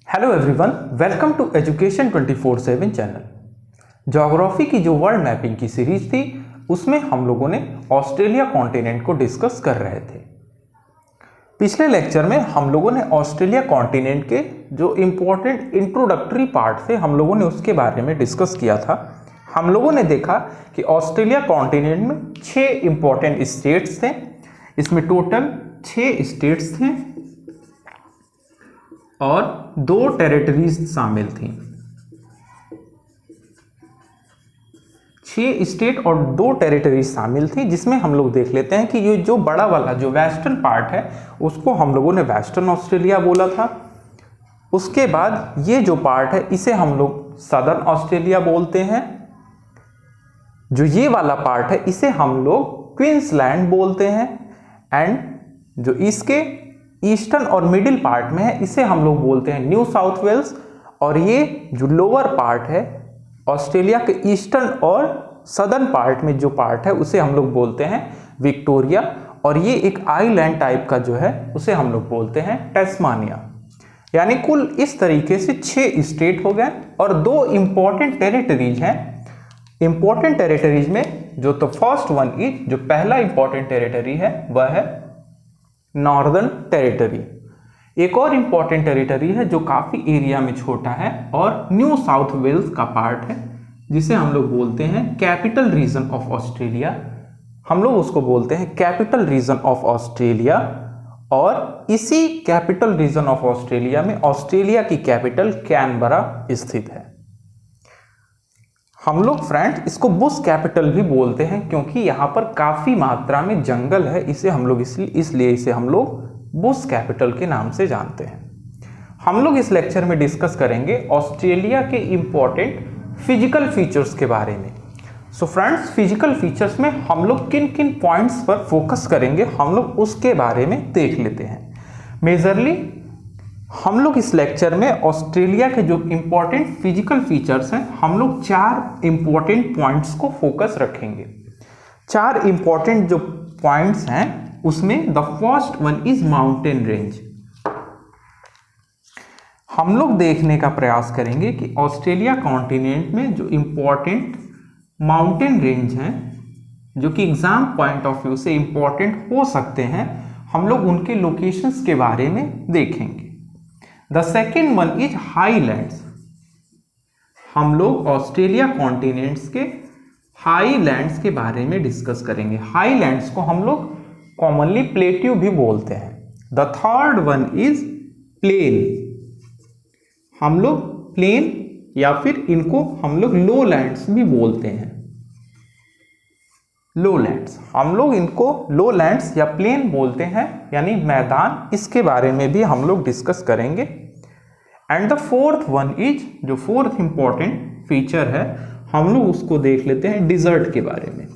Hello everyone, welcome to education 24/7 channel. Geography की जो world mapping की सीरीज थी उसमें हम लोगों ने ऑस्ट्रेलिया कॉन्टिनेंट को डिस्कस कर रहे थे। पिछले लेक्चर में हम लोगों ने ऑस्ट्रेलिया कॉन्टिनेंट के जो इम्पोर्टेंट इंट्रोडक्टरी पार्ट थे हम लोगों ने उसके बारे में डिस्कस किया था। हम लोगों ने देखा कि ऑस्ट्रेलिया कॉन्टिनेंट में 6 इम्पोर्टेंट स्टेट्स थे। इसमें टोटल 6 स्टेट्स थे और 2 टेरिटरीज शामिल थी। 6 स्टेट और 2 टेरिटरीज शामिल थी, जिसमें हम लोग देख लेते हैं कि ये जो बड़ा वाला जो वेस्टर्न पार्ट है उसको हम लोगों ने वेस्टर्न ऑस्ट्रेलिया बोला था। उसके बाद ये जो पार्ट है इसे हम लोग सदर्न ऑस्ट्रेलिया बोलते हैं। जो ये वाला पार्ट है इसे हम लोग क्वींसलैंड बोलते हैं। एंड जो इसके ईस्टर्न और मिडिल पार्ट में है इसे हम लोग बोलते हैं न्यू साउथ वेल्स। और ये जो लोअर पार्ट है ऑस्ट्रेलिया के ईस्टर्न और सदर्न पार्ट में जो पार्ट है उसे हम लोग बोलते हैं विक्टोरिया। और ये एक आइलैंड टाइप का जो है उसे हम लोग बोलते हैं टैस्मानिया। यानी कुल इस तरीके से 6 स्टेट हो गए और 2 इंपॉर्टेंट टेरिटरीज हैं। इंपॉर्टेंट टेरिटरीज में जो तो फर्स्ट वन इज जो पहला इंपॉर्टेंट टेरिटरी है वह है नॉर्दर्न टेरिटरी। एक और इंपॉर्टेंट टेरिटरी है जो काफी एरिया में छोटा है और न्यू साउथ वेल्स का पार्ट है, जिसे हम लोग बोलते हैं कैपिटल रीजन ऑफ ऑस्ट्रेलिया। हम लोग उसको बोलते हैं कैपिटल रीजन ऑफ ऑस्ट्रेलिया। और इसी कैपिटल रीजन ऑफ ऑस्ट्रेलिया में ऑस्ट्रेलिया की कैपिटल कैनबरा स्थित है। हम लोग फ्रेंड्स इसको बुश कैपिटल भी बोलते हैं क्योंकि यहाँ पर काफी मात्रा में जंगल है, इसे हम लोग इसलिए इसे हम लोग बुश कैपिटल के नाम से जानते हैं। हम लोग इस लेक्चर में डिस्कस करेंगे ऑस्ट्रेलिया के इंपॉर्टेंट फिजिकल फीचर्स के बारे में। सो फ्रेंड्स, फिजिकल फीचर्स में हम लोग किन किन पॉइंट्स पर फोकस करेंगे हम लोग उसके बारे में देख लेते हैं। मेजरली हम लोग इस लेक्चर में ऑस्ट्रेलिया के जो इंपॉर्टेंट फिजिकल फीचर्स हैं हम लोग 4 इंपॉर्टेंट पॉइंट्स को फोकस रखेंगे। 4 इंपॉर्टेंट जो पॉइंट्स हैं उसमें the first one is mountain range. हम लोग देखने का प्रयास करेंगे कि ऑस्ट्रेलिया कॉन्टिनेंट में जो इंपॉर्टेंट माउंटेन रेंज हैं जो कि एग्जाम पॉइंट ऑफ व्यू से इंपॉर्टेंट हो सकते हैं, हम लोग उनके लोकेशंस के बारे में देखेंगे। The second one is highlands. हम लोग ऑस्ट्रेलिया कॉन्टिनेंट्स के हाईलैंड्स के बारे में डिस्कस करेंगे। हाईलैंड्स को हम लोग कॉमनली प्लेट्यू भी बोलते हैं। The third one is plain. हम लोग प्लेन या फिर इनको हम लोग लोलैंड्स भी बोलते हैं। लोलैंड्स, हम लोग इनको लोलैंड्स या प्लेन बोलते हैं यानी मैदान, इसके बारे में भी हम लोग डिस्कस करेंगे। And the fourth one is जो फोर्थ इंपॉर्टेंट फीचर है हम लोग उसको देख लेते हैं डिजर्ट के बारे में।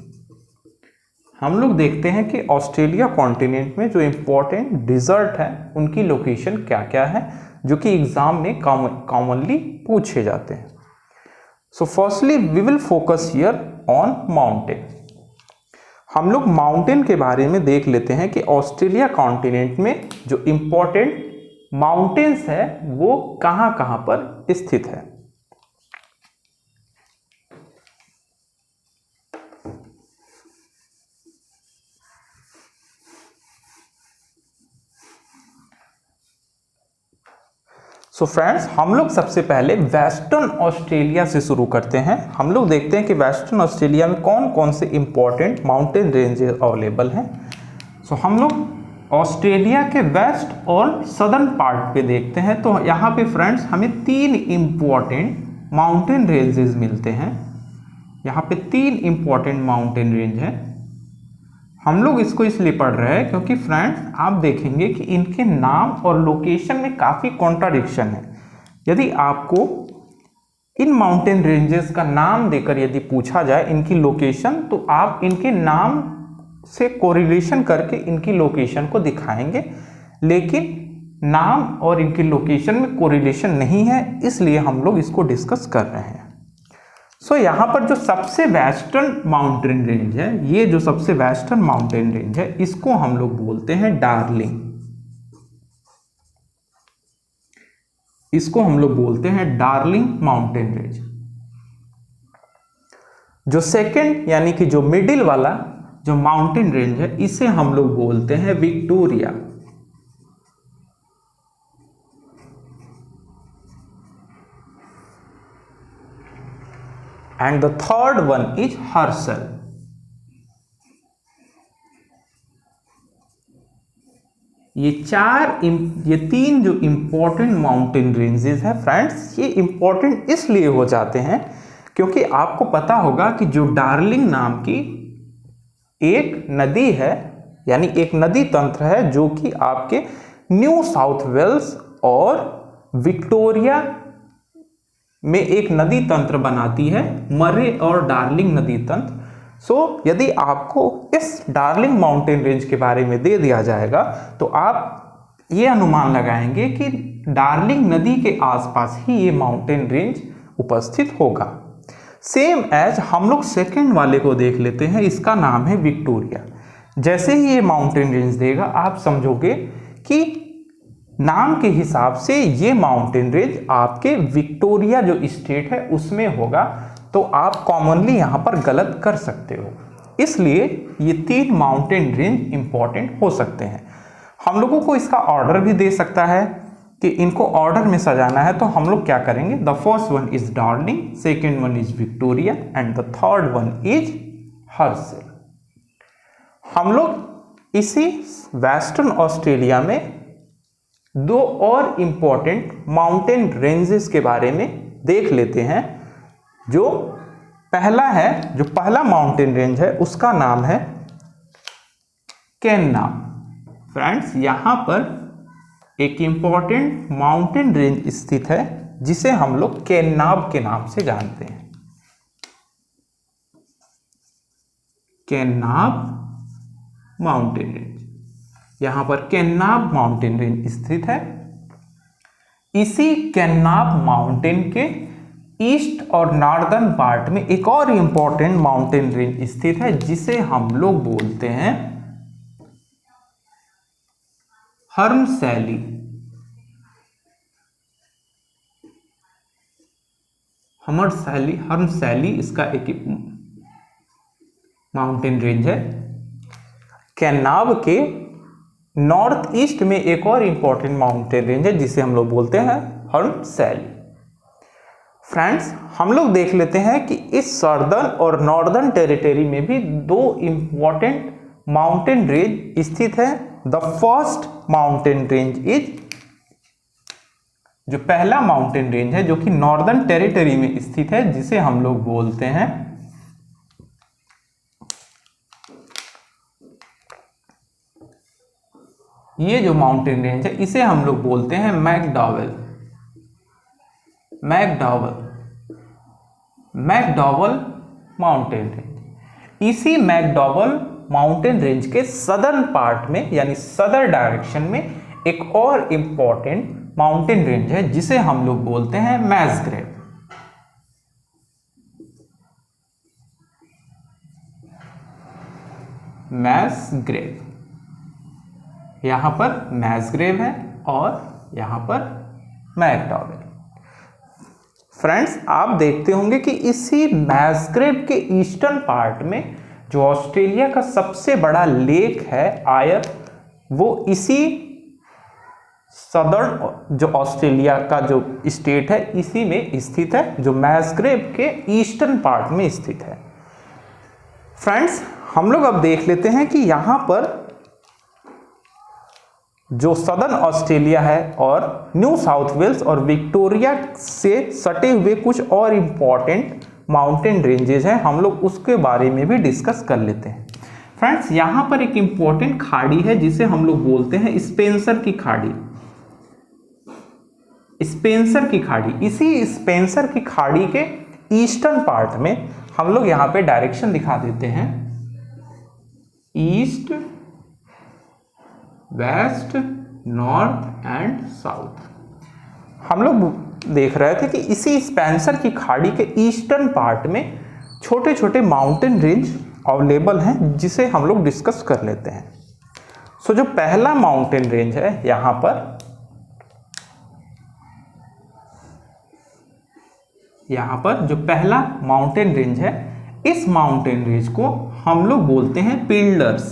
हम लोग देखते हैं कि ऑस्ट्रेलिया कॉन्टिनेंट में जो इंपॉर्टेंट डिजर्ट है उनकी लोकेशन क्या क्या है जो कि एग्जाम में कॉमनली पूछे जाते हैं। So firstly we will focus here on mountain. हम लोग माउंटेन के बारे में देख लेते हैं कि ऑस्ट्रेलिया कॉन्टिनेंट में जो इंपॉर्टेंट माउंटेन्स है वो कहां कहां पर स्थित है। सो फ्रेंड्स, हम लोग सबसे पहले वेस्टर्न ऑस्ट्रेलिया से शुरू करते हैं। हम लोग देखते हैं कि वेस्टर्न ऑस्ट्रेलिया में कौन कौन से इंपॉर्टेंट माउंटेन रेंजेस अवेलेबल हैं। सो हम लोग ऑस्ट्रेलिया के वेस्ट और सदर्न पार्ट पे देखते हैं तो यहाँ पे फ्रेंड्स हमें 3 इंपॉर्टेंट माउंटेन रेंजेस मिलते हैं। यहाँ पे 3 इंपॉर्टेंट माउंटेन रेंज हैं। हम लोग इसको इसलिए पढ़ रहे हैं क्योंकि फ्रेंड्स आप देखेंगे कि इनके नाम और लोकेशन में काफ़ी कॉन्ट्राडिक्शन है। यदि आपको इन माउंटेन रेंजेस का नाम देकर यदि पूछा जाए इनकी लोकेशन, तो आप इनके नाम से कोरिलेशन करके इनकी लोकेशन को दिखाएंगे, लेकिन नाम और इनकी लोकेशन में कोरिलेशन नहीं है, इसलिए हम लोग इसको डिस्कस कर रहे हैं। सो यहाँ पर जो सबसे वेस्टर्न माउंटेन रेंज है, ये जो सबसे वेस्टर्न माउंटेन रेंज है इसको हम लोग बोलते हैं डार्लिंग। इसको हम लोग बोलते हैं डार्लिंग माउंटेन रेंज। जो सेकंड यानी कि जो मिडिल वाला जो माउंटेन रेंज है इसे हम लोग बोलते हैं Victoria. And the third one is Hersal. ये तीन जो इंपॉर्टेंट माउंटेन रेंजेस है फ्रेंड्स, ये इंपॉर्टेंट इसलिए हो जाते हैं क्योंकि आपको पता होगा कि जो डार्लिंग नाम की एक नदी है, यानी एक नदी तंत्र है जो कि आपके न्यू साउथ वेल्स और विक्टोरिया में एक नदी तंत्र बनाती है, मरे और डार्लिंग नदी तंत्र। यदि आपको इस डार्लिंग माउंटेन रेंज के बारे में दे दिया जाएगा तो आप ये अनुमान लगाएंगे कि डार्लिंग नदी के आसपास ही ये माउंटेन रेंज उपस्थित होगा। सेम एज हम लोग सेकेंड वाले को देख लेते हैं, इसका नाम है विक्टोरिया। जैसे ही ये माउंटेन रेंज देगा आप समझोगे कि नाम के हिसाब से ये माउंटेन रेंज आपके विक्टोरिया जो स्टेट है उसमें होगा, तो आप कॉमनली यहाँ पर गलत कर सकते हो। इसलिए ये तीन माउंटेन रेंज इंपॉर्टेंट हो सकते हैं। हम लोगों को इसका ऑर्डर भी दे सकता है कि इनको ऑर्डर में सजाना है, तो हम लोग क्या करेंगे, the first one is Darling, second one is Victoria and the third one is Hersal. हम लोग इसी वेस्टर्न ऑस्ट्रेलिया में दो और इंपॉर्टेंट माउंटेन रेंजेस के बारे में देख लेते हैं। जो पहला माउंटेन रेंज है उसका नाम है केन्नाब। फ्रेंड्स, यहां पर एक इंपॉर्टेंट माउंटेन रेंज स्थित है जिसे हम लोग केन्नाब के नाम से जानते हैं। केन्नाब माउंटेन रेंज, यहां पर केन्नाब माउंटेन रेंज स्थित है। इसी केन्नाब माउंटेन के ईस्ट और नॉर्दर्न पार्ट में एक और इंपॉर्टेंट माउंटेन रेंज स्थित है जिसे हम लोग बोलते हैं हर्मसैली। हर्मसैली इसका एक माउंटेन रेंज है। केन्नाब के नॉर्थ ईस्ट में एक और इंपॉर्टेंट माउंटेन रेंज है जिसे हम लोग बोलते हैं हर्मसैली। फ्रेंड्स, हम लोग देख लेते हैं कि इस सदर्न और नॉर्दर्न टेरिटरी में भी दो इंपॉर्टेंट माउंटेन रेंज स्थित है। The first mountain range is, जो पहला माउंटेन रेंज है जो कि नॉर्दर्न टेरिटरी में स्थित है जिसे हम लोग बोलते हैं ये जो माउंटेन रेंज है इसे हम लोग बोलते हैं मैकडॉवेल माउंटेन रेंज। इसी मैकडॉवेल माउंटेन रेंज के सदर्न पार्ट में यानी सदर डायरेक्शन में एक और इंपॉर्टेंट माउंटेन रेंज है जिसे हम लोग बोलते हैं मैसग्रेव। यहां पर मैसग्रेव है और यहां पर मैकडॉवेल। फ्रेंड्स, आप देखते होंगे कि इसी मैसग्रेव के ईस्टर्न पार्ट में जो ऑस्ट्रेलिया का सबसे बड़ा लेक है आयर, वो इसी सदर्न जो ऑस्ट्रेलिया का जो स्टेट है इसी में स्थित है, जो मैसग्रेव के ईस्टर्न पार्ट में स्थित है। फ्रेंड्स, हम लोग अब देख लेते हैं कि यहां पर जो सदर्न ऑस्ट्रेलिया है और न्यू साउथ वेल्स और विक्टोरिया से सटे हुए कुछ और इंपॉर्टेंट माउंटेन रेंजेस हैं, हम लोग उसके बारे में भी डिस्कस कर लेते हैं। फ्रेंड्स, यहां पर एक इंपॉर्टेंट खाड़ी है जिसे हम लोग बोलते हैं स्पेंसर की खाड़ी। इसी स्पेंसर की खाड़ी के ईस्टर्न पार्ट में हम लोग यहां पे डायरेक्शन दिखा देते हैं, east, west, north and south. हम लोग देख रहे थे कि इसी स्पेंसर की खाड़ी के ईस्टर्न पार्ट में छोटे छोटे माउंटेन रेंज अवेलेबल हैं जिसे हम लोग डिस्कस कर लेते हैं। जो पहला माउंटेन रेंज है यहां पर यहाँ पर जो पहला माउंटेन रेंज है, इस माउंटेन रेंज को हम लोग बोलते हैं पिल्डर्स।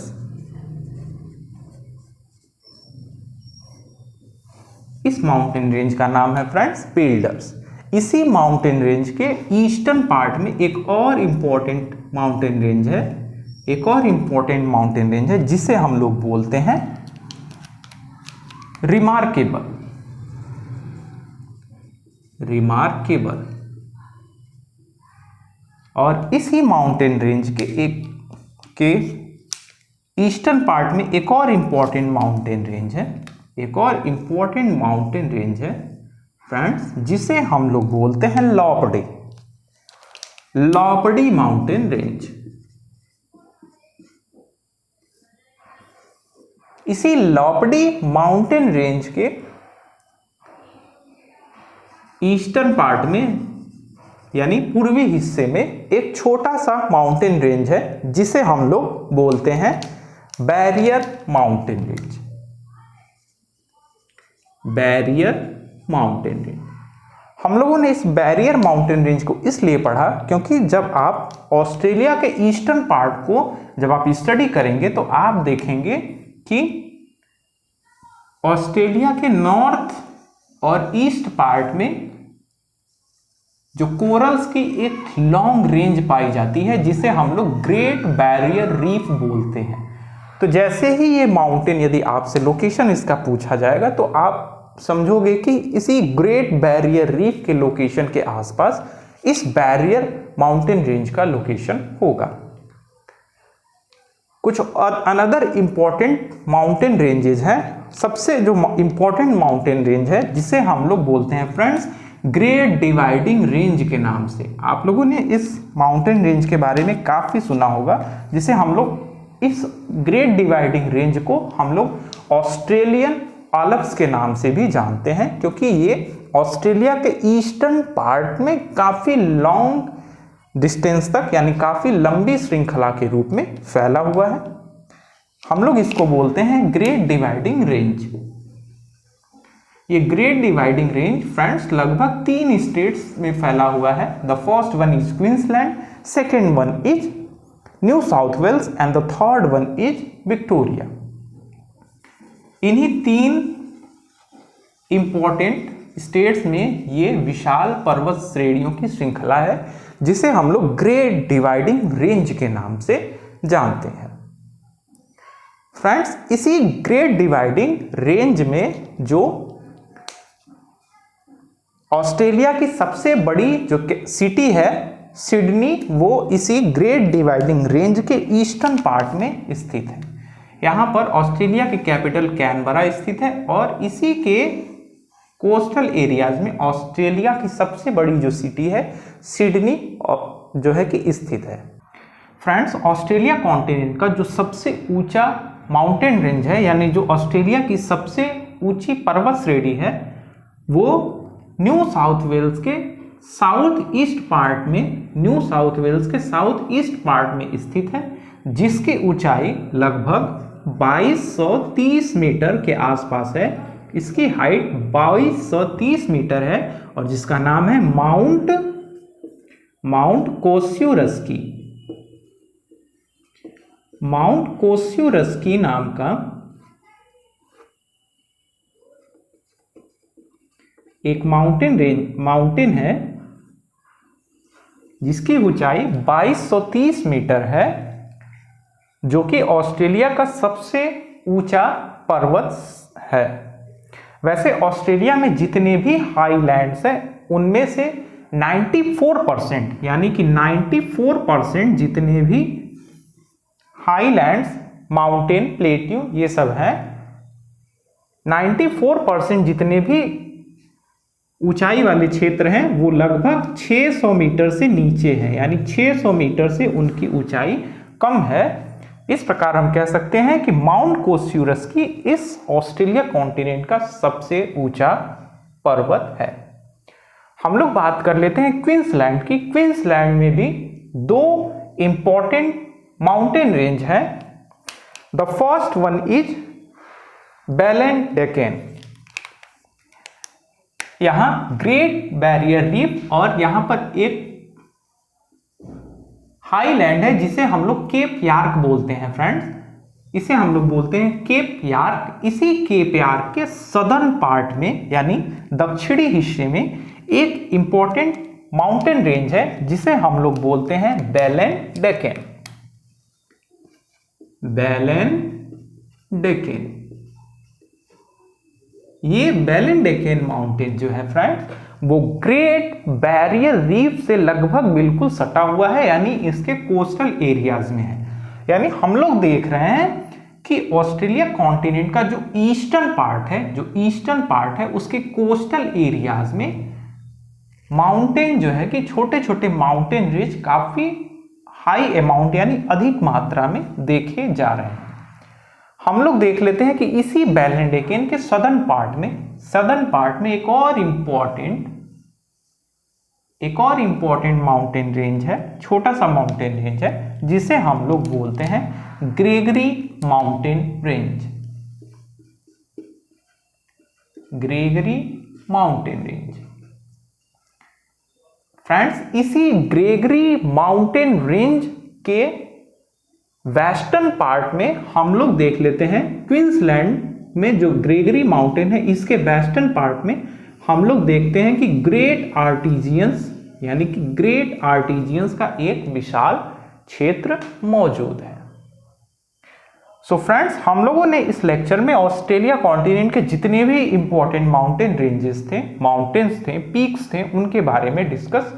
इस माउंटेन रेंज का नाम है फ्रेंड्स पिल्डर्स। इसी माउंटेन रेंज के ईस्टर्न पार्ट में एक और इंपॉर्टेंट माउंटेन रेंज है, जिसे हम लोग बोलते हैं रिमार्केबल। और इसी माउंटेन रेंज के ईस्टर्न पार्ट में एक और इंपॉर्टेंट माउंटेन रेंज है फ्रेंड्स, जिसे हम लोग बोलते हैं लॉपडी माउंटेन रेंज। इसी लॉपडी माउंटेन रेंज के ईस्टर्न पार्ट में यानी पूर्वी हिस्से में एक छोटा सा माउंटेन रेंज है, जिसे हम लोग बोलते हैं बैरियर माउंटेन रेंज। हम लोगों ने इस बैरियर माउंटेन रेंज को इसलिए पढ़ा क्योंकि जब आप ऑस्ट्रेलिया के ईस्टर्न पार्ट को जब आप स्टडी करेंगे तो आप देखेंगे कि ऑस्ट्रेलिया के नॉर्थ और ईस्ट पार्ट में जो कोरल्स की एक लॉन्ग रेंज पाई जाती है, जिसे हम लोग ग्रेट बैरियर रीफ बोलते हैं। तो जैसे ही ये माउंटेन, यदि आपसे लोकेशन इसका पूछा जाएगा तो आप समझोगे कि इसी ग्रेट बैरियर रीफ के लोकेशन के आसपास इस बैरियर माउंटेन रेंज का लोकेशन होगा। कुछ अनदर इंपॉर्टेंट माउंटेन रेंजेस हैं। सबसे जो इंपॉर्टेंट माउंटेन रेंज है, जिसे हम लोग बोलते हैं फ्रेंड्स ग्रेट डिवाइडिंग रेंज के नाम से। आप लोगों ने इस माउंटेन रेंज के बारे में काफ़ी सुना होगा, जिसे हम लोग इस ग्रेट डिवाइडिंग रेंज को हम लोग ऑस्ट्रेलियन आल्प्स के नाम से भी जानते हैं, क्योंकि ये ऑस्ट्रेलिया के ईस्टर्न पार्ट में काफ़ी लॉन्ग डिस्टेंस तक यानी काफ़ी लंबी श्रृंखला के रूप में फैला हुआ है। हम लोग इसको बोलते हैं ग्रेट डिवाइडिंग रेंज। ये ग्रेट डिवाइडिंग रेंज फ्रेंड्स लगभग 3 स्टेट्स में फैला हुआ है। The first one is Queensland, second one is New South Wales and the third one is Victoria. इन्हीं 3 इंपॉर्टेंट स्टेट्स में ये विशाल पर्वत श्रेणियों की श्रृंखला है, जिसे हम लोग ग्रेट डिवाइडिंग रेंज के नाम से जानते हैं। फ्रेंड्स, इसी ग्रेट डिवाइडिंग रेंज में जो ऑस्ट्रेलिया की सबसे बड़ी जो सिटी है सिडनी, वो इसी ग्रेट डिवाइडिंग रेंज के ईस्टर्न पार्ट में स्थित है। यहाँ पर ऑस्ट्रेलिया की कैपिटल कैनबरा स्थित है और इसी के कोस्टल एरियाज में ऑस्ट्रेलिया की सबसे बड़ी जो सिटी है सिडनी जो है कि स्थित है। फ्रेंड्स, ऑस्ट्रेलिया कॉन्टिनेंट का जो सबसे ऊंचा माउंटेन रेंज है, यानी जो ऑस्ट्रेलिया की सबसे ऊंची पर्वत श्रेणी है, वो न्यू साउथ वेल्स के साउथ ईस्ट पार्ट में स्थित है, जिसकी ऊंचाई लगभग 2230 मीटर के आसपास है। इसकी हाइट 2230 मीटर है और जिसका नाम है माउंट कोस्यूरस्की नाम का एक माउंटेन है, जिसकी ऊंचाई 2230 मीटर है, जो कि ऑस्ट्रेलिया का सबसे ऊंचा पर्वत है। वैसे ऑस्ट्रेलिया में जितने भी हाईलैंड्स हैं, उनमें से 94% यानी कि 94% जितने भी हाईलैंड्स, माउंटेन, प्लेट्यू, ये सब हैं, 94% जितने भी ऊंचाई वाले क्षेत्र हैं वो लगभग 600 मीटर से नीचे हैं, यानी 600 मीटर से उनकी ऊंचाई कम है। इस प्रकार हम कह सकते हैं कि माउंट कोस्यूरस्की इस ऑस्ट्रेलिया कॉन्टिनेंट का सबसे ऊंचा पर्वत है। हम लोग बात कर लेते हैं क्वींसलैंड की। क्वींसलैंड में भी 2 इंपॉर्टेंट माउंटेन रेंज है। The first one is Belen decane. यहाँ ग्रेट बैरियर रीफ और यहाँ पर एक हाईलैंड है जिसे हम लोग केप यार्क बोलते हैं फ्रेंड्स, इसे हम लोग बोलते हैं केप यार्क। इसी केप यार्क के सदर्न पार्ट में यानी दक्षिणी हिस्से में एक इंपॉर्टेंट माउंटेन रेंज है जिसे हम लोग बोलते हैं बेलेन डेकेन। बेलेन डेकेन, ये बेलेन डेकेन माउंटेन जो है फ्रेंड्स वो ग्रेट बैरियर रीफ से लगभग बिल्कुल सटा हुआ है, यानी इसके कोस्टल एरियाज में है। यानी हम लोग देख रहे हैं कि ऑस्ट्रेलिया कॉन्टिनेंट का जो ईस्टर्न पार्ट है उसके कोस्टल एरियाज में माउंटेन जो है कि छोटे छोटे माउंटेन रेंज काफी हाई अमाउंट यानी अधिक मात्रा में देखे जा रहे हैं। हम लोग देख लेते हैं कि इसी बेलेन डेकेन के सदर्न पार्ट में एक और इंपॉर्टेंट माउंटेन रेंज है, छोटा सा माउंटेन रेंज है जिसे हम लोग बोलते हैं Gregory mountain range. Gregory mountain range friends, इसी ग्रेगरी माउंटेन रेंज के वेस्टर्न पार्ट में हम लोग देख लेते हैं क्वींसलैंड में जो ग्रेगरी माउंटेन है इसके वेस्टर्न पार्ट में हम लोग देखते हैं कि ग्रेट आर्टिजियंस का एक विशाल क्षेत्र मौजूद है। सो फ्रेंड्स, हम लोगों ने इस लेक्चर में ऑस्ट्रेलिया कॉन्टिनेंट के जितने भी इंपॉर्टेंट माउंटेन रेंजेस थे, माउंटेन्स थे, पीक्स थे, उनके बारे में डिस्कस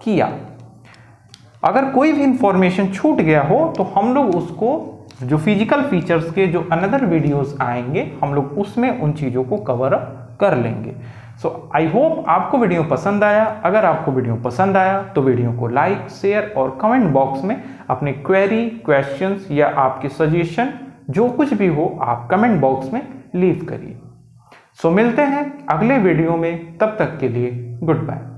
किया। अगर कोई भी इंफॉर्मेशन छूट गया हो तो हम लोग उसको जो फिजिकल फीचर्स के जो अनदर वीडियोस आएंगे हम लोग उसमें उन चीज़ों को कवर अप कर लेंगे। सो आई होप आपको वीडियो पसंद आया। अगर आपको वीडियो पसंद आया तो वीडियो को लाइक, शेयर और कमेंट बॉक्स में अपने क्वेरी, क्वेश्चंस या आपके सजेशन जो कुछ भी हो आप कमेंट बॉक्स में लीव करिए। सो मिलते हैं अगले वीडियो में, तब तक के लिए गुड बाय।